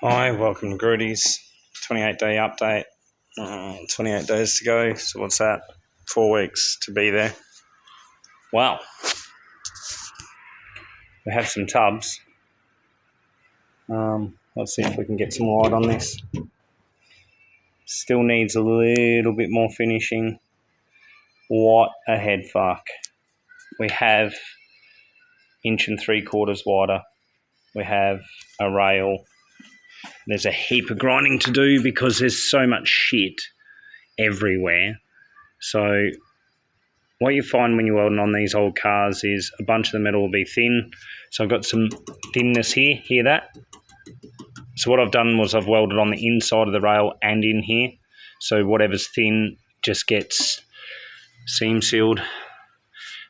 Hi, welcome to Grudy's 28-day update. 28 days to go. So what's that? 4 weeks to be there. Wow. We have some tubs. Let's see if we can get some light on this. Still needs a little bit more finishing. What a head fuck. We have 1.75 wider. We have a rail. There's a heap of grinding to do because there's so much shit everywhere. So what you find when you're welding on these old cars is a bunch of the metal will be thin. So I've got some thinness here, hear that? So what I've done was I've welded on the inside of the rail and in here. So whatever's thin just gets seam sealed.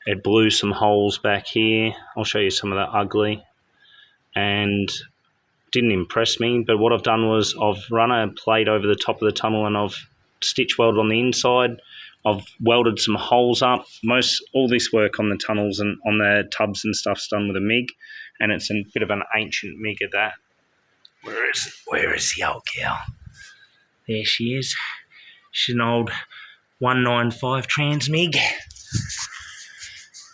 It blew some holes back here. I'll show you some of that ugly. And didn't impress me, but what I've done was I've run a plate over the top of the tunnel and I've stitch welded on the inside. I've welded some holes up. All this work on the tunnels and on the tubs and stuff's done with a MIG, and it's a bit of an ancient MIG at that. Where is the old gal? There she is. She's an old 195 trans MIG.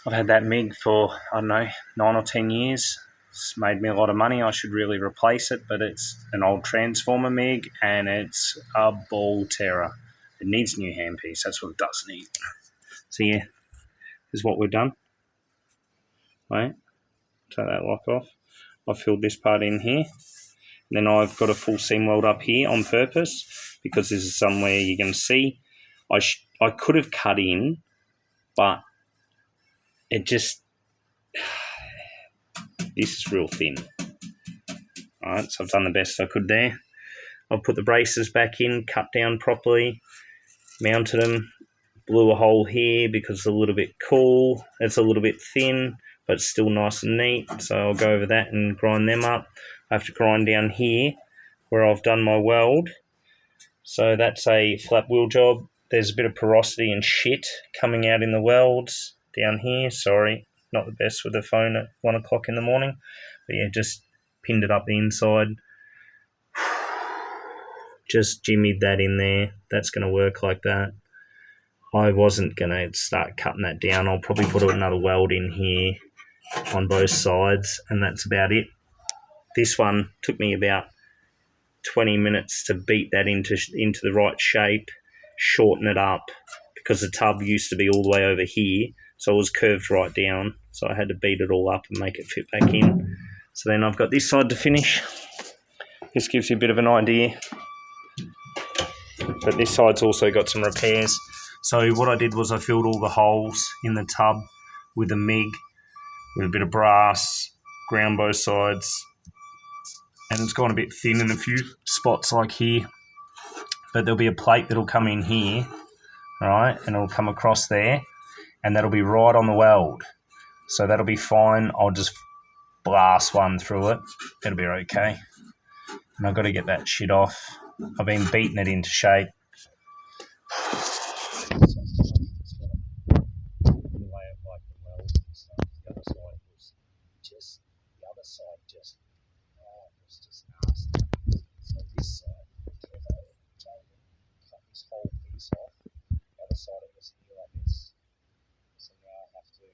I've had that MIG for, I don't know, 9 or 10 years. It's made me a lot of money. I should really replace it, but it's an old transformer MIG and it's a ball terror. It needs a new handpiece. That's what it does need. So yeah, this is what we've done. Right, take that lock off. I've filled this part in here. Then I've got a full seam weld up here on purpose because this is somewhere you're going to see. I could have cut in, but it just, this is real thin. Alright, so I've done the best I could there. I've put the braces back in, cut down properly, mounted them, blew a hole here because it's a little bit cool. It's a little bit thin, but it's still nice and neat. So I'll go over that and grind them up. I have to grind down here where I've done my weld. So that's a flat wheel job. There's a bit of porosity and shit coming out in the welds down here. Sorry, not the best with the phone at 1 o'clock in the morning. But yeah, just pinned it up the inside. Just jimmied that in there. That's going to work like that. I wasn't going to start cutting that down. I'll probably put another weld in here on both sides, and that's about it. This one took me about 20 minutes to beat that into the right shape, shorten it up, because the tub used to be all the way over here, so it was curved right down. So I had to beat it all up and make it fit back in. So then I've got this side to finish. This gives you a bit of an idea. But this side's also got some repairs. So what I did was I filled all the holes in the tub with a MIG, with a bit of brass, ground both sides, and it's gone a bit thin in a few spots like here. But there'll be a plate that'll come in here, all right, and it'll come across there, and that'll be right on the weld. So that'll be fine. I'll just blast one through it. It'll be okay. And I've got to get that shit off. I've been beating it into shape. Side it was here like this. So now I have to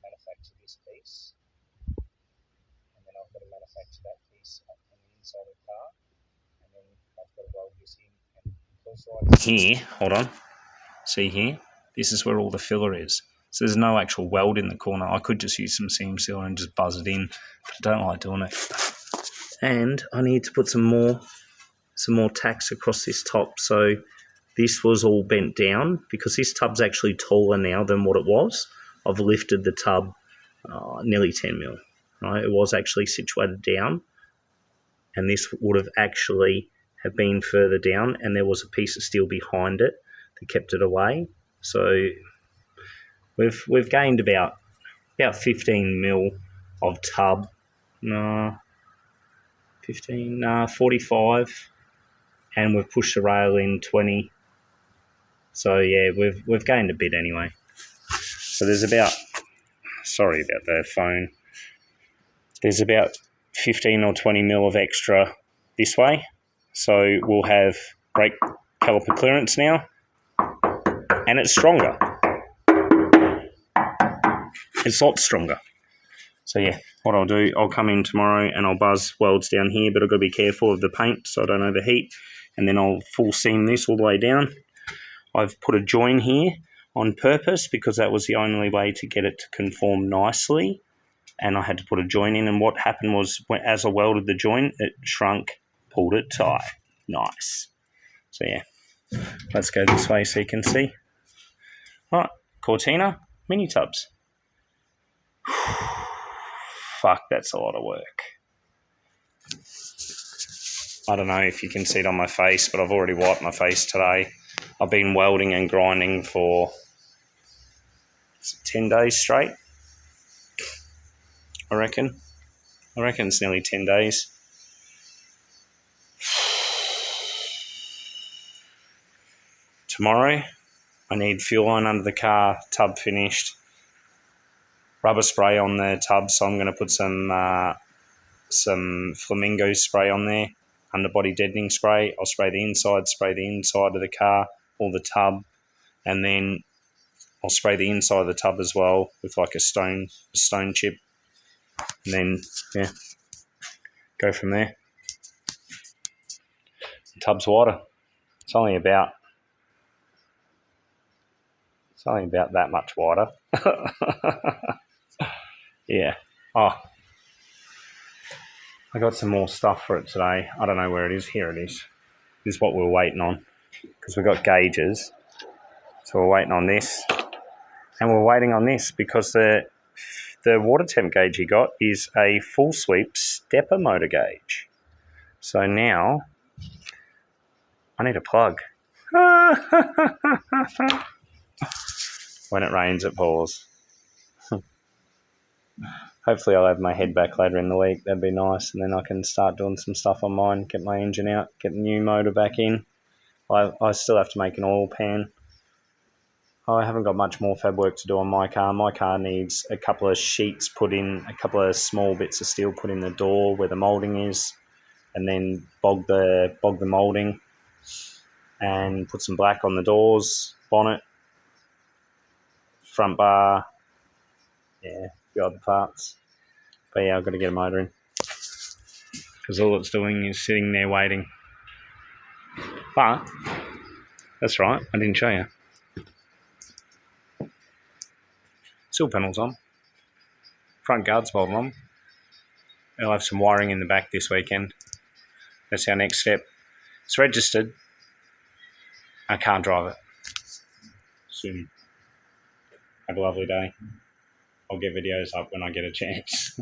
manufacture this piece, and then I've got to manufacture that piece on the inside of the car, and then I've got to weld this in. And also here, hold on, see here, this is where all the filler is. So there's no actual weld in the corner. I could just use some seam sealer and just buzz it in, but I don't like doing it. And I need to put some more tacks across this top. So this was all bent down because this tub's actually taller now than what it was. I've lifted the tub nearly 10 mil. Right? It was actually situated down, and this would have actually have been further down, and there was a piece of steel behind it that kept it away. So we've gained about 15 mil of tub. 45, and we've pushed the rail in 20. So yeah, we've gained a bit anyway. So there's about, sorry about the phone, there's about 15 or 20 mil of extra this way. So we'll have brake caliper clearance now, and it's stronger. It's a lot stronger. So yeah, what I'll do, I'll come in tomorrow and I'll buzz welds down here, but I've got to be careful of the paint so I don't overheat. And then I'll full seam this all the way down. I've put a join here on purpose because that was the only way to get it to conform nicely. And I had to put a join in, and what happened was as I welded the joint, it shrunk, pulled it tight. Nice. So yeah, let's go this way so you can see. All right, Cortina, mini tubs. Fuck, that's a lot of work. I don't know if you can see it on my face, but I've already wiped my face today. I've been welding and grinding for 10 days straight, I reckon. I reckon it's nearly 10 days. Tomorrow, I need fuel line under the car, tub finished, rubber spray on the tub, so I'm going to put some flamingo spray on there, underbody deadening spray. I'll spray the inside of the car or the tub, and then I'll spray the inside of the tub as well with like a stone chip, and then yeah, go from there. The tub's wider. It's only about that much wider. Yeah. Oh, I got some more stuff for it today. I don't know where it is. Here it is. This is what we're waiting on because we've got gauges. So we're waiting on this. And we're waiting on this because the water temp gauge he got is a full sweep stepper motor gauge. So now I need a plug. When it rains, it pours. Hopefully I'll have my head back later in the week. That'd be nice. And then I can start doing some stuff on mine, get my engine out, get the new motor back in. I still have to make an oil pan. I haven't got much more fab work to do on my car. My car needs a couple of sheets put in, a couple of small bits of steel put in the door where the moulding is, and then bog the moulding and put some black on the doors, bonnet, front bar, yeah, a few other parts. But yeah, I've got to get a motor in because all it's doing is sitting there waiting. But that's right, I didn't show you. Sill panels on. Front guards bolted on. I'll have some wiring in the back this weekend. That's our next step. It's registered. I can't drive it. Soon. Have a lovely day. I'll get videos up when I get a chance.